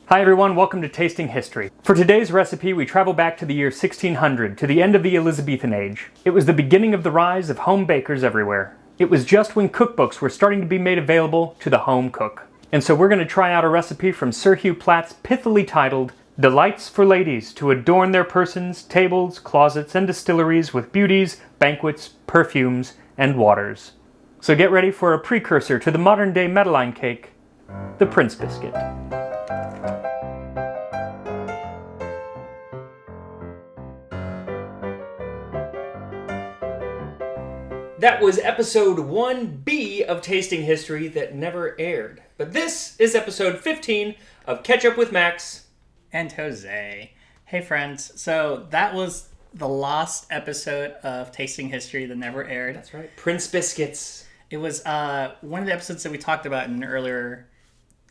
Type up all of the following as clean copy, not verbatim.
Hi everyone, welcome to Tasting History. For today's recipe, we travel back to the year 1600, to the end of the Elizabethan age. It was the beginning of the rise of home bakers everywhere. It was just when cookbooks were starting to be made available to the home cook. And so we're going to try out a recipe from Sir Hugh Platt's pithily titled Delights for Ladies to Adorn Their Persons, Tables, Closets, and Distilleries with Beauties, Banquets, Perfumes, and Waters. So get ready for a precursor to the modern-day Madeleine cake, the Prince Biscuit. That was episode 1B of Tasting History that never aired. But this is episode 15 of Ketchup with Max and Jose. Hey friends, so that was the last episode of Tasting History that never aired. That's right. Prince Biscuits. It was one of the episodes that we talked about in an earlier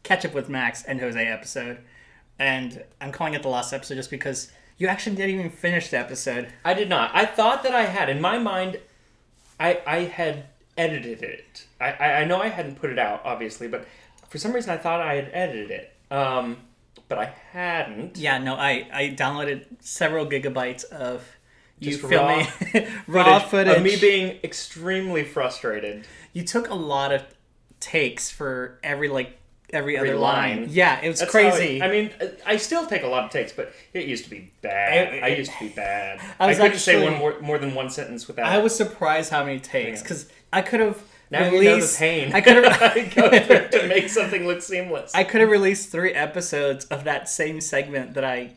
Ketchup with Max and Jose episode. And I'm calling it the last episode just because you actually didn't even finish the episode. I did not. I thought that I had. In my mind, I had edited it. I know I hadn't put it out, obviously, but for some reason I thought I had edited it. But I hadn't. Yeah, no, I downloaded several gigabytes of just you filming raw footage of me being extremely frustrated. You took a lot of takes for every other line. Yeah, it was crazy. I still take a lot of takes, but it used to be bad. I used to be bad. I couldn't say more than one sentence without. I was surprised how many takes, because I could have now you know the pain. I could have go through to make something look seamless. I could have released 3 episodes of that same segment that I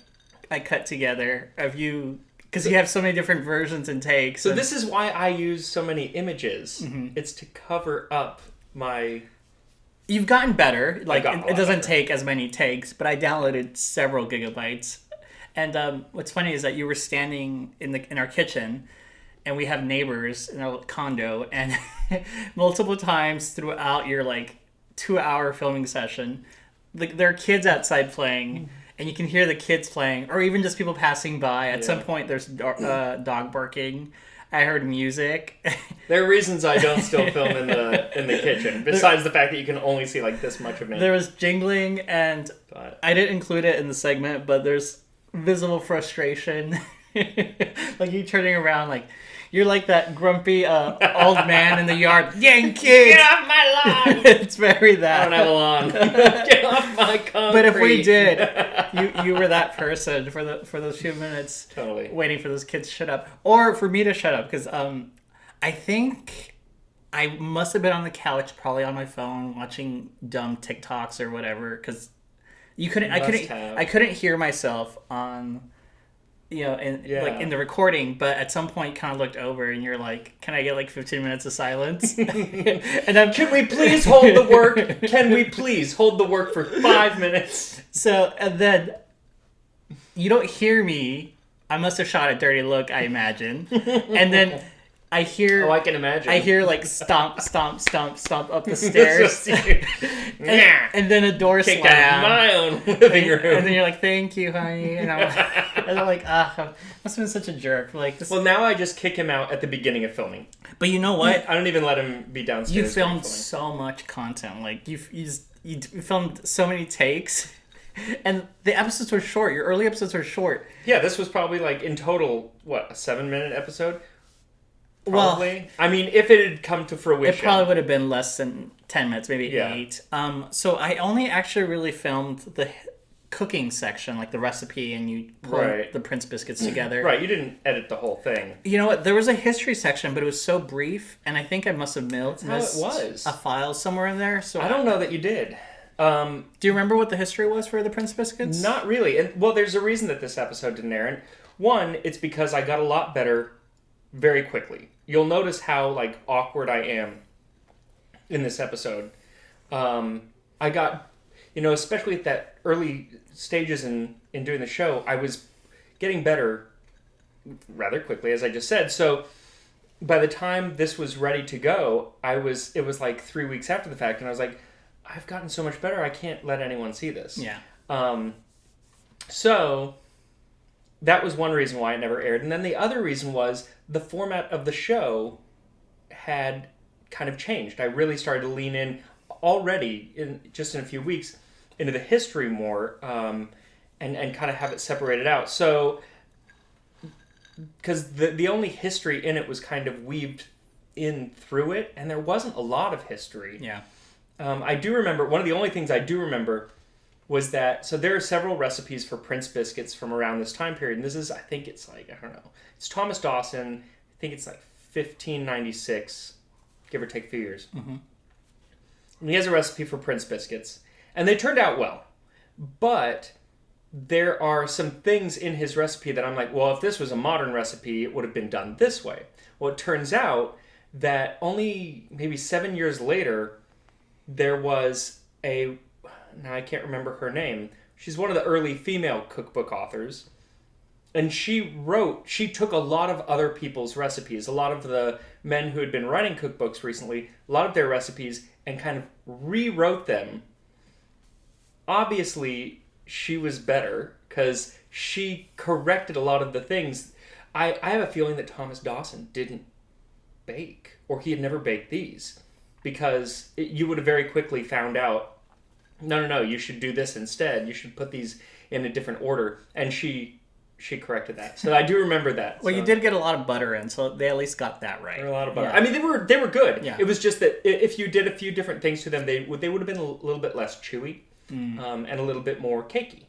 cut together of you, because you have so many different versions and takes. So this is why I use so many images. Mm-hmm. It's to cover up my. You've gotten better. Like it doesn't better. take as many takes, but I downloaded several gigabytes. And what's funny is that you were standing in our kitchen, and we have neighbors in our condo, and multiple times throughout your 2-hour filming session, there are kids outside playing, and you can hear the kids playing, or even just people passing by. At some point, there's dog barking. I heard music. There are reasons I don't still film in the kitchen, besides the fact that you can only see this much of me. There was jingling, and I didn't include it in the segment, but there's visible frustration. You turning around, you're like that grumpy old man in the yard. Dang kids! Get off my lawn! It's very that. I don't have a lawn. Get off my concrete. But if we did, you were that person for those few minutes. Totally. Waiting for those kids to shut up. Or for me to shut up, because I think I must have been on the couch, probably on my phone, watching dumb TikToks or whatever, because I couldn't hear myself on... in the recording, but at some point kind of looked over and you're like, can I get 15 minutes of silence? And can we please hold the work? Can we please hold the work for 5 minutes? So, and then you don't hear me. I must have shot a dirty look, I imagine. And then I hear... Oh, I can imagine. I hear stomp, stomp, stomp, stomp up the stairs. and then a door Kicked slam. out of my own living room. And then you're like, thank you, honey. And I'm like, must have been such a jerk. Well, now I just kick him out at the beginning of filming. But you know what? I don't even let him be downstairs. You filmed so much content. You filmed so many takes. And the episodes were short. Your early episodes were short. Yeah, this was probably in total, a 7-minute episode? Probably. Well, if it had come to fruition. It probably would have been less than 10 minutes, maybe 8. So I only actually really filmed the cooking section, the recipe, and you put the Prince Biscuits together. Right, you didn't edit the whole thing. You know what? There was a history section, but it was so brief, and I think I must have missed a file somewhere in there. So I don't know that you did. Do you remember what the history was for the Prince Biscuits? Not really. And there's a reason that this episode didn't air. And one, it's because I got a lot better very quickly. You'll notice how awkward I am in this episode. I got, especially at that early stages in doing the show, I was getting better rather quickly, as I just said. So by the time this was ready to go, it was 3 weeks after the fact, and I was like, I've gotten so much better, I can't let anyone see this. Yeah. So that was one reason why it never aired. And then the other reason was the format of the show had kind of changed. I really started to lean in already in a few weeks into the history more, and kind of have it separated out. So, because the only history in it was kind of weaved in through it, and there wasn't a lot of history. Yeah. I do remember, one of the only things I do remember was that, so there are several recipes for Prince biscuits from around this time period, and this is, I think it's like, I don't know, it's Thomas Dawson, I think it's like 1596, give or take a few years. Mm-hmm. And he has a recipe for Prince biscuits, and they turned out well, but there are some things in his recipe that I'm like, well, if this was a modern recipe, it would have been done this way. Well, it turns out that only maybe 7 years later, there was now I can't remember her name. She's one of the early female cookbook authors. And she took a lot of other people's recipes, a lot of the men who had been writing cookbooks recently, a lot of their recipes, and kind of rewrote them. Obviously, she was better because she corrected a lot of the things. I have a feeling that Thomas Dawson didn't bake, or he had never baked these, because you would have very quickly found out, no, you should do this instead. You should put these in a different order. And she corrected that. So I do remember that. Well, you did get a lot of butter in, so they at least got that right. A lot of butter. Yeah. I mean, they were good. Yeah. It was just that if you did a few different things to them, they would have been a little bit less chewy, and a little bit more cakey.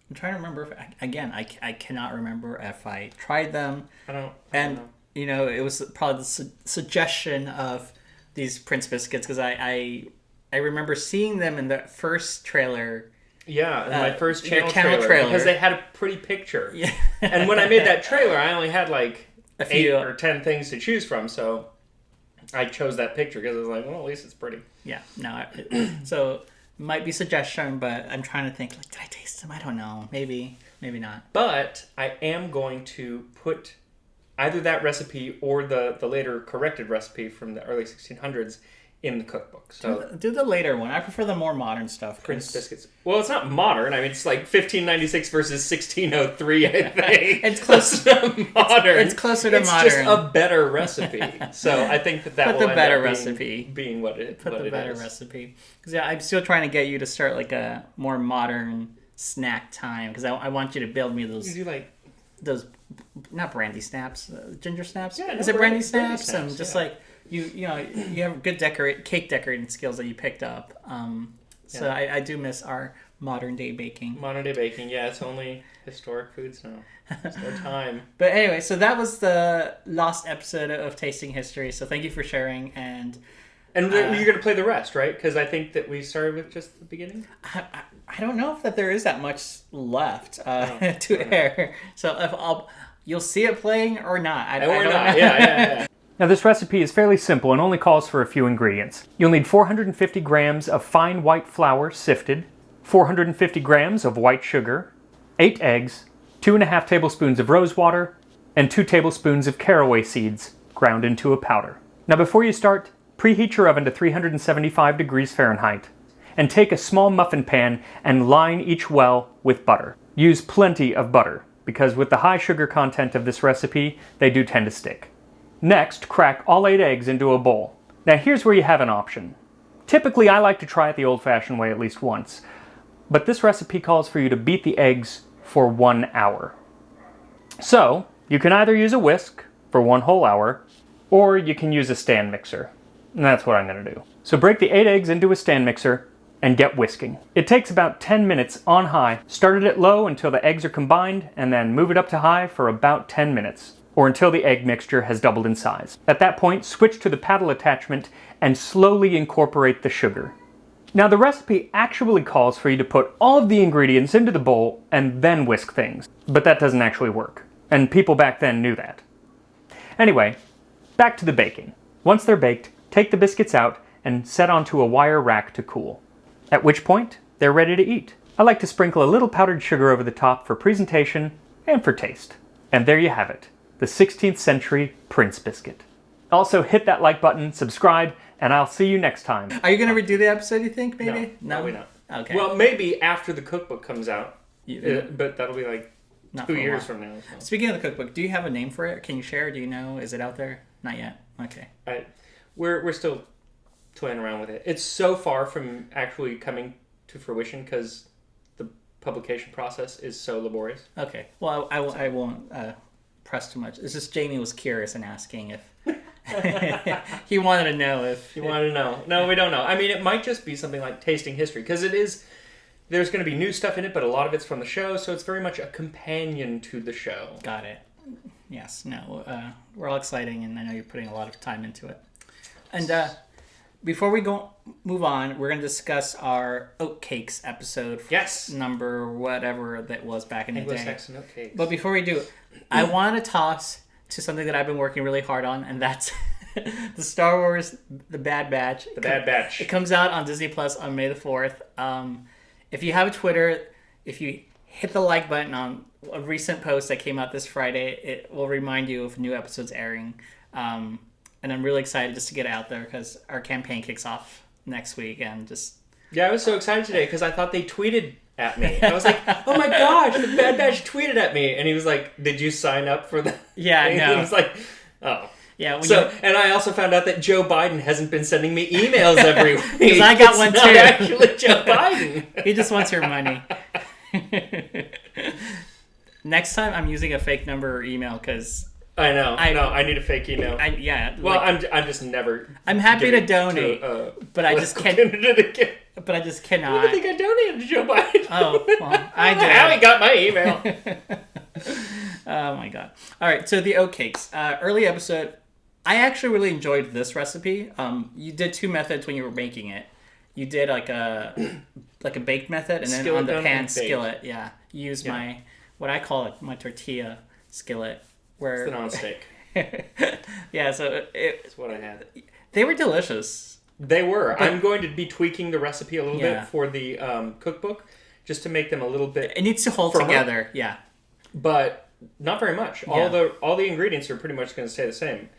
I'm trying to remember I cannot remember if I tried them. I don't know. It was probably the suggestion of these Prince biscuits, because I remember seeing them in the first trailer. Yeah, in my first channel trailer, because they had a pretty picture. Yeah. And when I made that trailer, I only had like 8 or 10 things to choose from, so I chose that picture because I was like, well, at least it's pretty. Yeah, no, so might be suggestion, but I'm trying to think, like, did I taste them? I don't know. Maybe not. But I am going to put either that recipe or the later corrected recipe from the early 1600s in the cookbook. So do the later one. I prefer the more modern stuff. Prince biscuits. Well, it's not modern. I mean, it's like 1596 versus 1603, I think. It's close to modern. It's closer to modern. It's just a better recipe. So I think that will end up recipe being what it Put what the it better is. recipe. Because I'm still trying to get you to start like a more modern snack time. Because I want you to build me those. You do like those, not brandy snaps, ginger snaps. Yeah, is it brandy snaps? Brandy snaps, and just yeah. like you have good cake decorating skills that you picked up. So I do miss our modern day baking. Modern day baking, yeah. It's only historic foods now. It's no time. But anyway, so that was the last episode of Tasting History. So thank you for sharing. And you're going to play the rest, right? Because I think that we started with just the beginning. I don't know if that there is that much left to air. So you'll see it playing or not. I don't know. Yeah. Now this recipe is fairly simple and only calls for a few ingredients. You'll need 450 grams of fine white flour sifted, 450 grams of white sugar, 8 eggs, 2.5 tablespoons of rose water, and 2 tablespoons of caraway seeds ground into a powder. Now before you start, preheat your oven to 375 degrees Fahrenheit and take a small muffin pan and line each well with butter. Use plenty of butter because with the high sugar content of this recipe, they do tend to stick. Next, crack all 8 eggs into a bowl. Now here's where you have an option. Typically, I like to try it the old-fashioned way at least once, but this recipe calls for you to beat the eggs for 1 hour. So, you can either use a whisk for 1 whole hour, or you can use a stand mixer. And that's what I'm going to do. So break the 8 eggs into a stand mixer and get whisking. It takes about 10 minutes on high. Start it at low until the eggs are combined, and then move it up to high for about 10 minutes. Or until the egg mixture has doubled in size. At that point, switch to the paddle attachment and slowly incorporate the sugar. Now the recipe actually calls for you to put all of the ingredients into the bowl and then whisk things, but that doesn't actually work, and people back then knew that. Anyway, back to the baking. Once they're baked, take the biscuits out and set onto a wire rack to cool, at which point they're ready to eat. I like to sprinkle a little powdered sugar over the top for presentation and for taste. And there you have it. The 16th century Prince biscuit. Also, hit that like button, subscribe, and I'll see you next time. Are you going to redo the episode, you think, maybe? No, probably not. Okay. Well, maybe after the cookbook comes out, but that'll be like not 2 years from now. So. Speaking of the cookbook, do you have a name for it? Can you share? Do you know? Is it out there? Not yet. Okay. We're still toying around with it. It's so far from actually coming to fruition because the publication process is so laborious. Okay. Well, I won't press too much. It's just Jaime was curious and asking if he wanted to know if you wanted to know. No, we don't know. I mean, it might just be something like tasting history because it is. There's going to be new stuff in it, but a lot of it's from the show, so it's very much a companion to the show. Got it. Yes. No. We're all exciting, and I know you're putting a lot of time into it. And before we move on, we're going to discuss our oatcakes episode. Yes. Number whatever that was back in the day. Anglo-Saxon oatcakes. But before we do, I want to toss to something that I've been working really hard on, and that's the Star Wars The Bad Batch. The Bad Batch. It comes out on Disney Plus on May the 4th. If you have a Twitter, if you hit the like button on a recent post that came out this Friday, it will remind you of new episodes airing. And I'm really excited just to get it out there because our campaign kicks off next week. And just yeah, I was so excited today because I thought they tweeted at me. I was like, oh my gosh, The Bad Batch tweeted at me. And he was like, did you sign up for that? Yeah, thing? no. He was like, oh. Yeah, and I also found out that Joe Biden hasn't been sending me emails every week. Because I got one too. Not actually Joe Biden. He just wants your money. Next time, I'm using a fake number or email because I know. I need a fake email. Well, I'm just never. I'm happy to donate, but I just can't. But I just cannot. I think I donated to Joe Biden. Oh, well, I did. How he got my email. Oh my god! All right, so the oatcakes, early episode. I actually really enjoyed this recipe. You did two methods when you were making it. You did like a baked method, and then on the pan skillet, you use my what I call it my tortilla skillet, where it's the nonstick. Yeah, so it's what I had. They were delicious. They were. But I'm going to be tweaking the recipe a little bit for the cookbook, just to make them a little bit. It needs to hold together. Yeah, but not very much. All the ingredients are pretty much going to stay the same.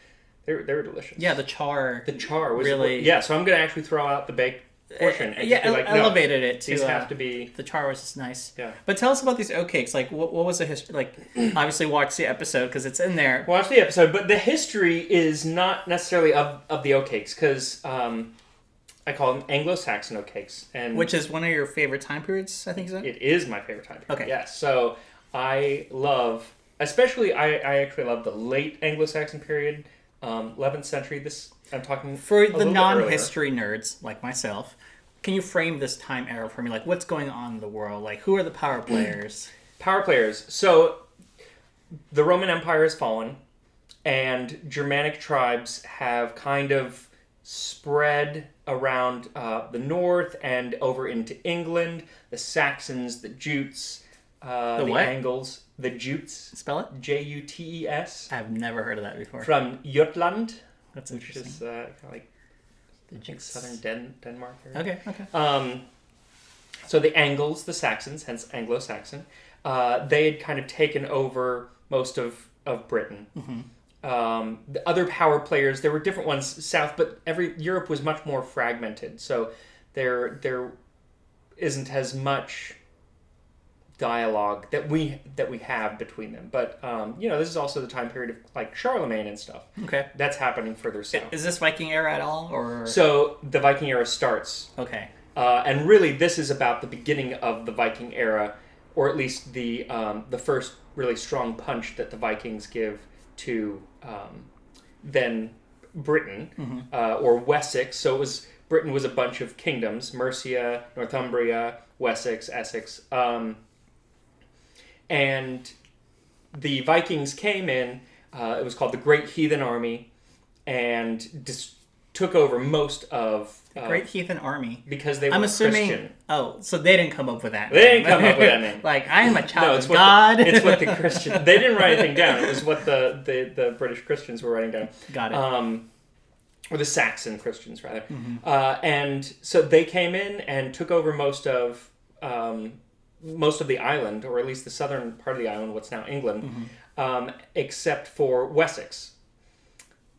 They were delicious. Yeah, the char. The char was really. Yeah, so I'm going to actually throw out the baked portion. And just be like, elevated it too. These have to be. The char was just nice. Yeah. But tell us about these oatcakes. Like, what was the history? Like, obviously, watch the episode because it's in there. Watch the episode, but the history is not necessarily of the oatcakes because I call them Anglo-Saxon oatcakes, and which is one of your favorite time periods. I think so. It is my favorite time period. Okay. Yes. So I love, especially I actually love the late Anglo-Saxon period. 11th century. I'm talking for the non-history nerds like myself. Can you frame this time era for me? Like, what's going on in the world? Like, who are the power players? Power players. So, the Roman Empire has fallen, and Germanic tribes have kind of spread around the north and over into England. The Saxons, the Jutes, the what? Angles. The Jutes. Spell it? Jutes. I've never heard of that before. From Jutland. That's which interesting. is kind of like the Jutes. southern Denmark area. Okay. So the Angles, the Saxons, hence Anglo-Saxon, they had kind of taken over most of Britain. Mm-hmm. The other power players, there were different ones south, but Europe was much more fragmented. So there isn't as much dialogue that we have between them, but this is also the time period of like Charlemagne and stuff. Okay, that's happening further south. Is this Viking era at all, or so the Viking era starts? Okay, and really this is about the beginning of the Viking era, or at least the first really strong punch that the Vikings give to then Britain, or Wessex. So Britain was a bunch of kingdoms: Mercia, Northumbria, Wessex, Essex. And the Vikings came in, it was called the Great Heathen Army, and took over most of... the Great Heathen Army? Because they were Christian. Oh, so they didn't come up with that name. They didn't come up with that name. Like, I am a child of God. It's what the Christian... They didn't write anything down. It was what the British Christians were writing down. Got it. Or the Saxon Christians, rather. Mm-hmm. And so they came in and took over most of the island, or at least the southern part of the island, what's now England, except for Wessex.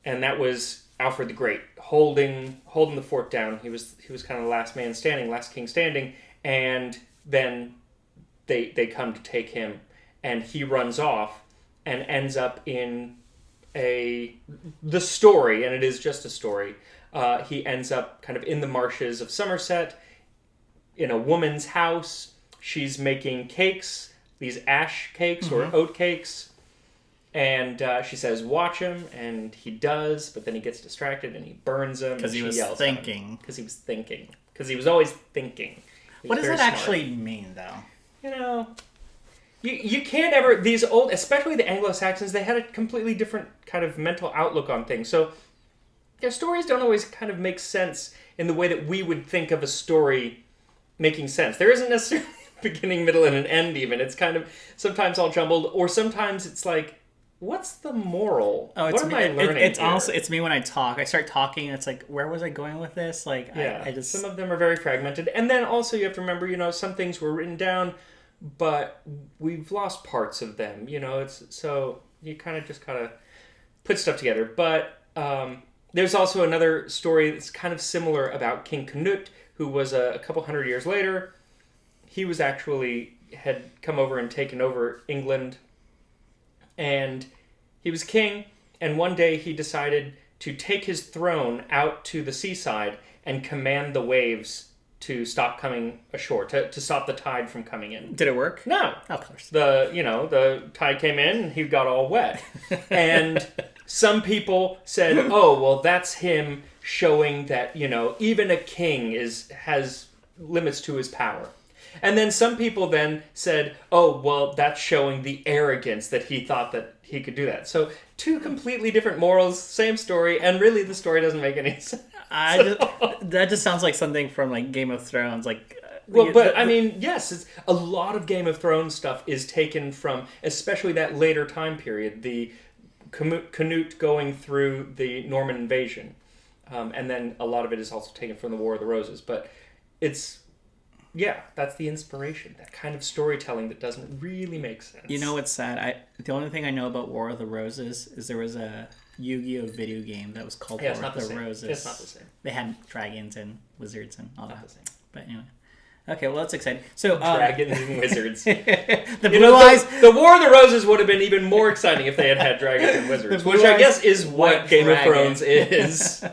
And that was Alfred the Great, holding the fort down. He was kind of the last man standing, last king standing, and then they come to take him, and he runs off and ends up in the story, and it is just a story. He ends up kind of in the marshes of Somerset, in a woman's house. She's making cakes, these ash cakes or oat cakes. And she says, watch him, and he does, but then he gets distracted and he burns him. Because he was thinking. Because he was thinking. Because he was always thinking. What does that actually mean, though? You know, you can't ever, these old, especially the Anglo-Saxons, they had a completely different kind of mental outlook on things. So their stories don't always kind of make sense in the way that we would think of a story making sense. There isn't necessarily a beginning, middle, and an end even. It's kind of sometimes all jumbled, or sometimes it's like, what's the moral? Oh, it's what me. am I learning It's here? honestly, it's me when I talk. I start talking, and it's like, where was I going with this? Like, Yeah, I just some of them are very fragmented, and then also you have to remember, you know, some things were written down, but we've lost parts of them. You know, it's so you kind of just gotta put stuff together. But there's also another story that's kind of similar about King Canute, who was a couple hundred years later. He was actually had come over and taken over England. And he was king, and one day he decided to take his throne out to the seaside and command the waves to stop coming ashore, to stop the tide from coming in. Did it work? No. Of course. The tide came in and he got all wet. And some people said, oh, well, that's him showing that, you know, even a king has limits to his power. And then some people then said, oh, well, that's showing the arrogance that he thought that he could do that. So two completely different morals, same story, and really the story doesn't make any sense. That just sounds like something from like Game of Thrones. Like, well, but I mean, yes, it's, a lot of Game of Thrones stuff is taken from, especially that later time period, the Canute going through the Norman invasion. And then a lot of it is also taken from the War of the Roses. But it's... yeah, that's the inspiration. That kind of storytelling that doesn't really make sense. You know what's sad? The only thing I know about War of the Roses is there was a Yu-Gi-Oh video game that was called War of the Roses. It's not the same. They had dragons and wizards and all Not that. the same. But anyway. Okay, well, that's exciting. So, Dragons and wizards. the blue eyes. The War of the Roses would have been even more exciting if they had dragons and wizards, which I guess is what Game of Thrones is.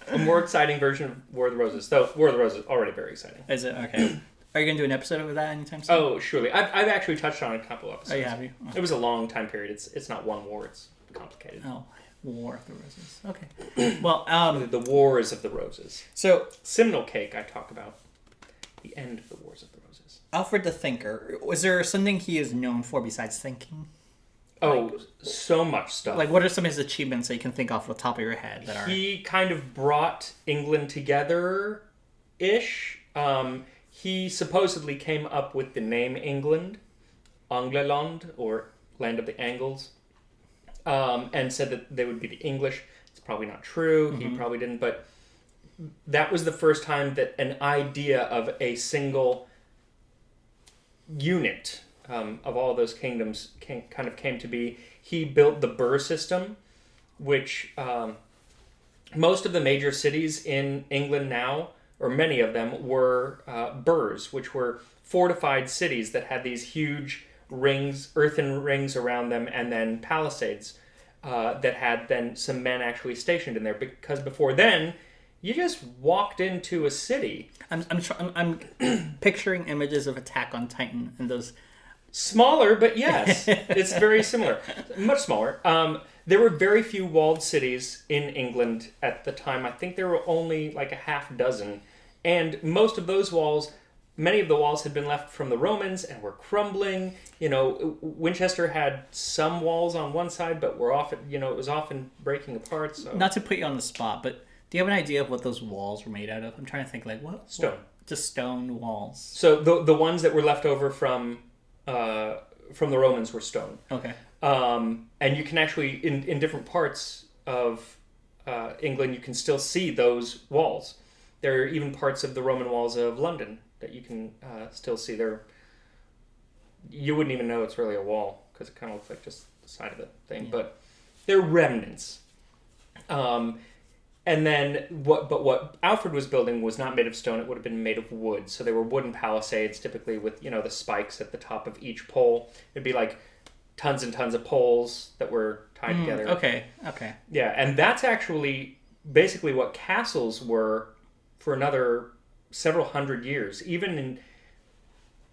A more exciting version of War of the Roses. Though War of the Roses is already very exciting. Is it? Okay. Are you going to do an episode of that anytime soon? Oh, surely. I've actually touched on a couple episodes. Oh, you have you? Oh. It was a long time period. It's not one war. It's complicated. Oh, War of the Roses. Okay. Well, The Wars of the Roses. So, Simnel Cake, I talk about. The end of the Wars of the Roses. Alfred the Thinker. Was there something he is known for besides thinking? Oh, so much stuff. Like, what are some of his achievements that you can think off the top of your head that are... He kind of brought England together-ish. He supposedly came up with the name England, Angleland, or Land of the Angles, and said that they would be the English. It's probably not true. Mm-hmm. He probably didn't, but that was the first time that an idea of a single unit of all those kingdoms kind of came to be. He built the burr system, which most of the major cities in England now, or many of them, were burrs, which were fortified cities that had these huge rings, earthen rings around them, and then palisades that had then some men actually stationed in there. Because before then, you just walked into a city. I'm picturing images of Attack on Titan and those... Smaller, but yes, it's very similar. Much smaller. There were very few walled cities in England at the time. I think there were only like a half dozen. And most of those walls, many of the walls had been left from the Romans and were crumbling. You know, Winchester had some walls on one side, but were often, you know, it was often breaking apart. So. Not to put you on the spot, but do you have an idea of what those walls were made out of? I'm trying to think, like, what? Stone. Just stone walls. So the ones that were left over from the Romans were stone. Okay. And you can actually, in different parts of England, you can still see those walls. There are even parts of the Roman walls of London that you can still see. You wouldn't even know it's really a wall because it kind of looks like just the side of the thing. Yeah. But they're remnants. And then what Alfred was building was not made of stone. It would have been made of wood. So they were wooden palisades, typically with, you know, the spikes at the top of each pole. It'd be like tons and tons of poles that were tied together. Okay. Yeah, and that's actually basically what castles were for another several hundred years, even in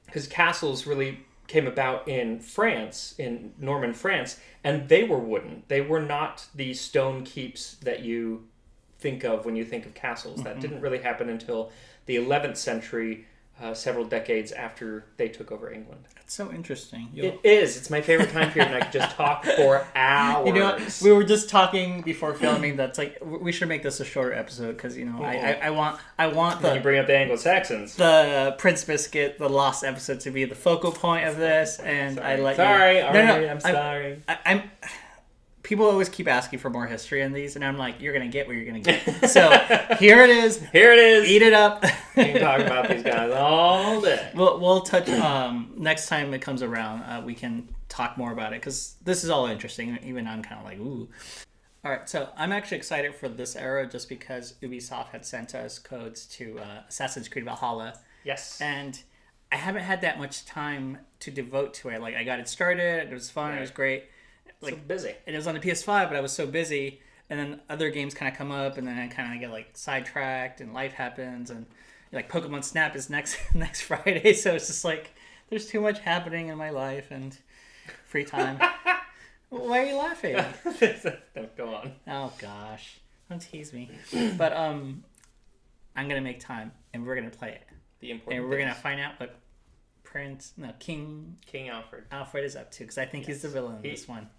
because castles really came about in France, in Norman France, and they were wooden. They were not the stone keeps that you think of when you think of castles. That didn't really happen until the 11th century, several decades after they took over England. That's so interesting. It is. It's my favorite time period, and I could just talk for hours. You know, we were just talking before filming. That's like we should make this a shorter episode because I want When you bring up the Anglo-Saxons, the Prince Biscuit, the lost episode, to be the focal point of this, and sorry. I let sorry. you. All No, right, I'm sorry. I'm. People always keep asking for more history in these, and I'm like, you're gonna get what you're gonna get. So here it is. Here it is. Eat it up. We can talk about these guys all day. We'll touch next time it comes around. We can talk more about it because this is all interesting. Even I'm kind of like, ooh. All right, so I'm actually excited for this era just because Ubisoft had sent us codes to Assassin's Creed Valhalla. Yes. And I haven't had that much time to devote to it. Like I got it started. It was fun. Right. It was great. Like so busy. And it was on the PS5, but I was so busy. And then other games kind of come up, and then I kind of get like sidetracked, and life happens, and like Pokemon Snap is next Friday, so it's just like there's too much happening in my life and free time. Why are you laughing? No, go on. Oh gosh, don't tease me. But I'm gonna make time, and we're gonna play it. The important. And we're gonna find out what King Alfred is up to, because I think he's the villain in this one.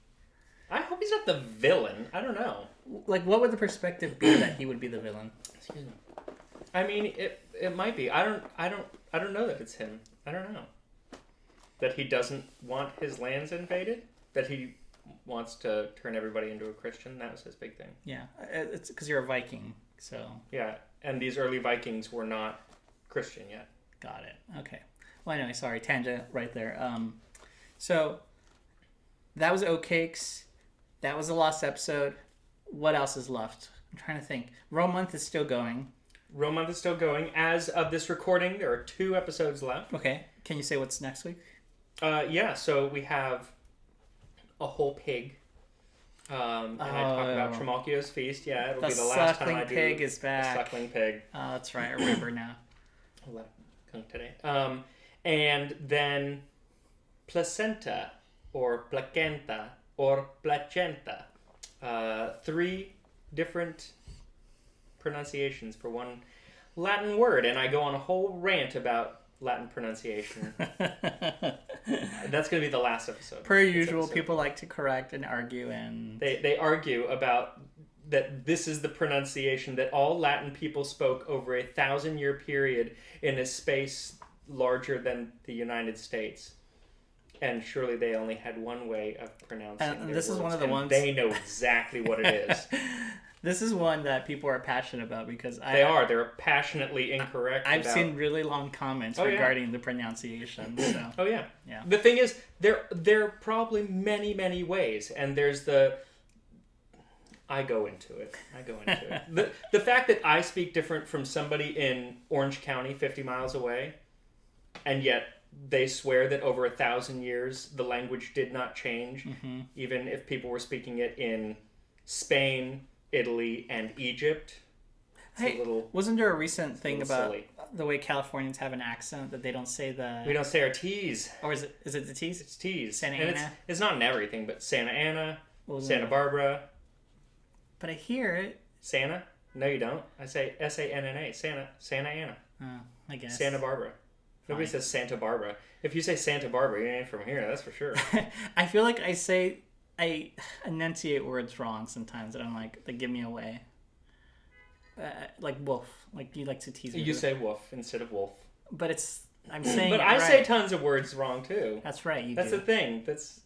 I hope he's not the villain. I don't know. Like, what would the perspective be that he would be the villain? Excuse me. I mean, it might be. I don't know that it's him. I don't know. That he doesn't want his lands invaded. That he wants to turn everybody into a Christian. That was his big thing. Yeah, it's because you're a Viking, so. Yeah, and these early Vikings were not Christian yet. Got it. Okay. Well, anyway, sorry, tangent right there. So that was Oatcakes. That was the last episode. What else is left? I'm trying to think. Rome Month is still going. Rome Month is still going. As of this recording, there are 2 episodes left. Okay. Can you say what's next week? Yeah, so we have a whole pig. And I talk about Trimalchio's feast. Yeah, it'll be the last time I do. The suckling pig is back. The suckling pig. Oh, that's right. I remember now. A lot of kunk today. And then placenta, or placenta, or placenta. 3 different pronunciations for one Latin word, and I go on a whole rant about Latin pronunciation. That's going to be the last episode. Per usual, people like to correct and argue, and they argue about that this is the pronunciation that all Latin people spoke over a 1,000-year period in a space larger than the United States. And surely they only had one way of pronouncing and their this words, is one of the ones they know exactly what it is. This is one that people are passionate about because they're passionately incorrect. I've seen really long comments regarding the pronunciation. So. Oh yeah. Yeah. The thing is, there are probably many ways, and there's I go into it. The fact that I speak different from somebody in Orange County, 50 miles away, and yet they swear that over 1,000 years the language did not change, even if people were speaking it in Spain, Italy, and Egypt. Wasn't there a recent thing about the way Californians have an accent that they don't say we don't say our T's. Or is it the T's? It's T's. Santa and Ana? It's not in everything, but Santa Ana, Santa Barbara. But I hear it. Santa? No, you don't. I say Sanna. Santa Ana. Oh, I guess. Santa Barbara. Nobody says Santa Barbara. If you say Santa Barbara, you ain't from here, that's for sure. I feel like I enunciate words wrong sometimes, and I'm like, they give me away. Like wolf. Like, you like to tease me. You say wolf instead of wolf. But I'm saying But I say tons of words wrong, too. That's right, That's the thing. That's,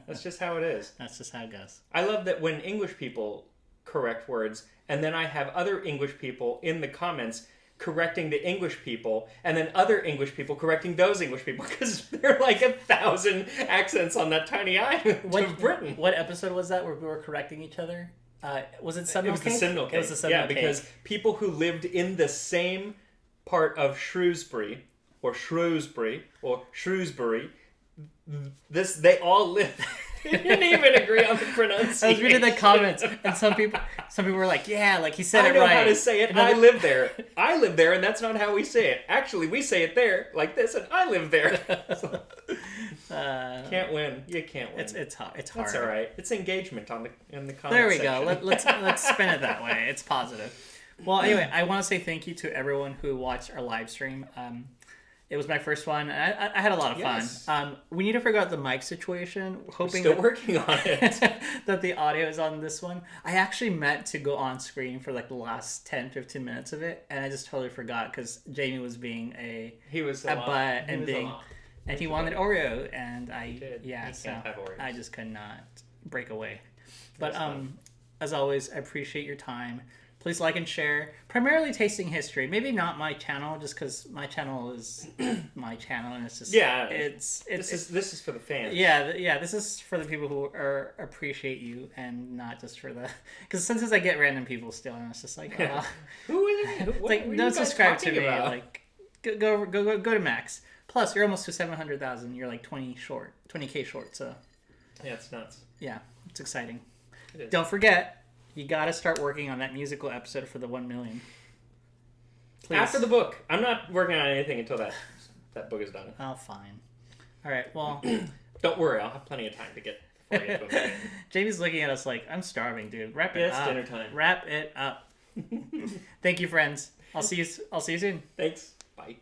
that's just how it is. That's just how it goes. I love that when English people correct words, and then I have other English people in the comments correcting the English people, and then other English people correcting those English people, because there are like 1,000 accents on that tiny island of Britain. What episode was that where we were correcting each other? Was it Seminole Cake? It was the Seminole Cake. It was the Seminole Cake. Because people who lived in the same part of Shrewsbury, they all live You didn't even agree on the pronunciation. I was reading the comments, and some people were like, "Yeah, like he said I it know right." how to say it. I live there. I live there, and that's not how we say it. Actually, we say it there like this, and I live there. Can't win. You can't win. It's hard. It's That's hard. all right. It's engagement in the comments. There we section. go. Let's spin it that way. It's positive. Well, anyway, I want to say thank you to everyone who watched our live stream. It was my first one. I had a lot of fun. We need to figure out the mic situation. Hoping Still working on it. that the audio is on this one. I actually meant to go on screen for like the last 10-15 minutes of it, and I just totally forgot because Jaime was being a butt and he wanted Oreo, and I just could not break away. But as always, I appreciate your time. Please like and share. Primarily Tasting History. Maybe not my channel, just because my channel is my channel, and it's just this is for the fans. Yeah. This is for the people who appreciate you, and not just for the. Because sometimes I get random people still, and it's just like, who is it? Like, don't subscribe to me. About? Like, go to Max. Plus, you're almost to 700,000. You're like 20K short. So yeah, it's nuts. Yeah, it's exciting. It is. Don't forget. You gotta start working on that musical episode for the 1 million. Please. After the book. I'm not working on anything until that book is done. Oh, fine. All right, well... Don't worry, I'll have plenty of time to get before you get to it. Jamie's looking at us like, I'm starving, dude. Wrap it up. It's dinner time. Wrap it up. Thank you, friends. I'll see you soon. Thanks. Bye.